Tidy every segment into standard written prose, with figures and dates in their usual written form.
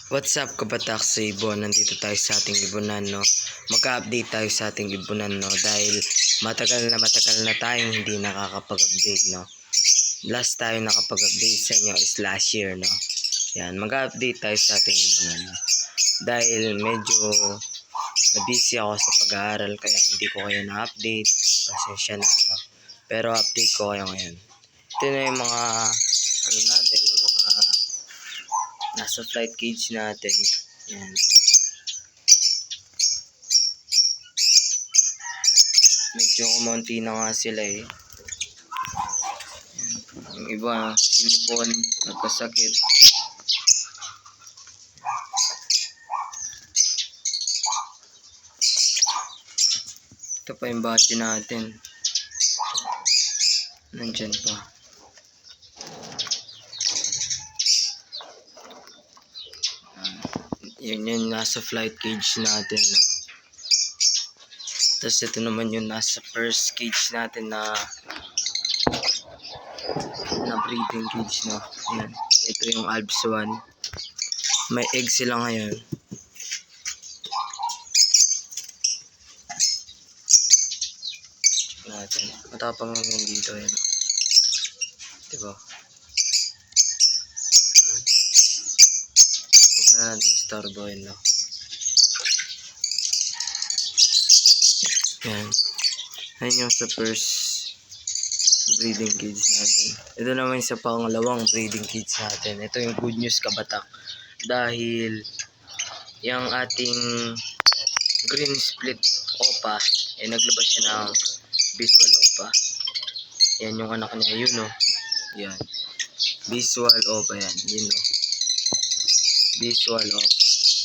What's up kabatak sa ibon? Nandito tayo sa ating libunan, no? Magka-update tayo sa ating libunan, no? Dahil matagal na tayong hindi nakakapag-update, no? Last tayo nakapag-update sa inyo is last year, no? Yan, mag-update tayo sa ating libunan, no? Dahil medyo na-busy ako sa pag-aaral kaya hindi ko kayo na-update. Pasensya na, no? Pero update ko kayo ngayon. Ito na yung mga natin, yung mga nasa flight cage natin. Yan. Medyo kumonti na nga sila eh. Yung iba, sinipon, nagkasakit. Ito pa yung batch natin. Nandyan pa. Yun yung nasa flight cage natin, no? Tapos ito naman yung nasa first cage natin na breeding cage, no? Yan. Ito yung Alps 1. May egg sila ngayon. Natin. Matapang yung dito, yan. Diba? Huwag na natin istorbohin, no? Yan. Yan yung sa first breeding cage natin. Ito naman sa pangalawang breeding cage natin. Ito yung good news kabatak. Dahil yung ating green split opa, naglabas siya ng visual opa. Yan yung anak niya, yun no. Yan. Visual opa yan. Yun no. Visual opa.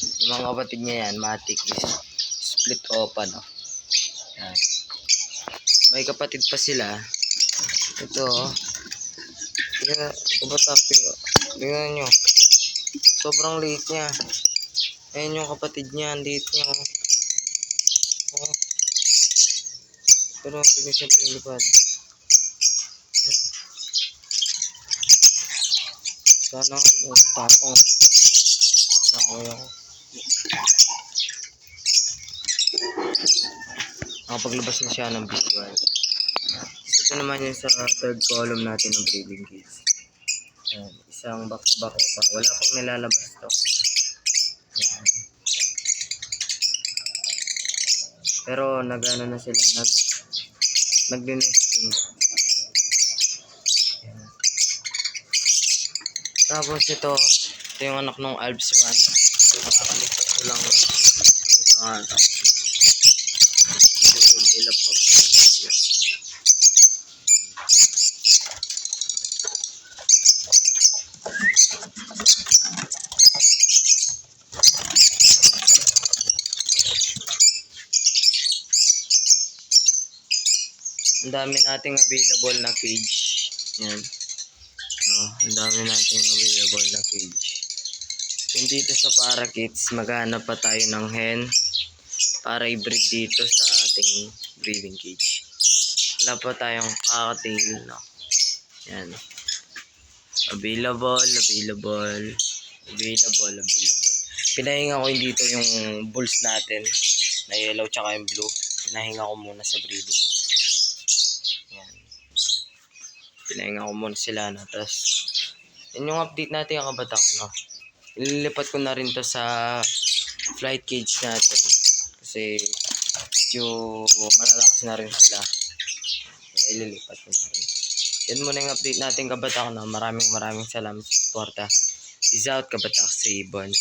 Yung mga kapatid niya yan, matic is split opa no. Yan. May kapatid pa sila. Ito oh. Kabatak. Tingnan nyo. Sobrang liit niya. Ayan yung kapatid niya. Ang liit niya oh. Oh. Pero hindi siya pinilipad. Sana tapong. Nakapaglabas na siya ng visual. Ito naman yung sa third column natin ng breeding cage. Yan. Isang back-to-back pa. Wala pang nilalabas to. Yan. Pero nag-ano na sila. Nag-nesting. Yan. Tapos ito yung anak ng Alps 1. Nakakalipat ko lang sa ilap pa. Ang dami nating available na cage. Yan. No, ang dami nating available na cage. Kung dito sa parakeets, maghanap pa tayo ng hen para i-breed dito sa ating breeding cage. Wala pa tayong cocktail, no? Yan. Available. Pinahinga ko dito yung bulls natin na yellow tsaka yung blue. Pinahinga ko muna sa breeding. Yan. Pinahinga ko muna sila, no? Tapos, yun yung update natin yung kabatak, no? Ililipat ko na rin to sa flight cage natin. Kasi, medyo malalakas na rin sila. Kaya ililipat ko na rin. Yan muna yung update natin kabatak, no? Maraming salamat sa suporta. Peace out kabatak sa ibon.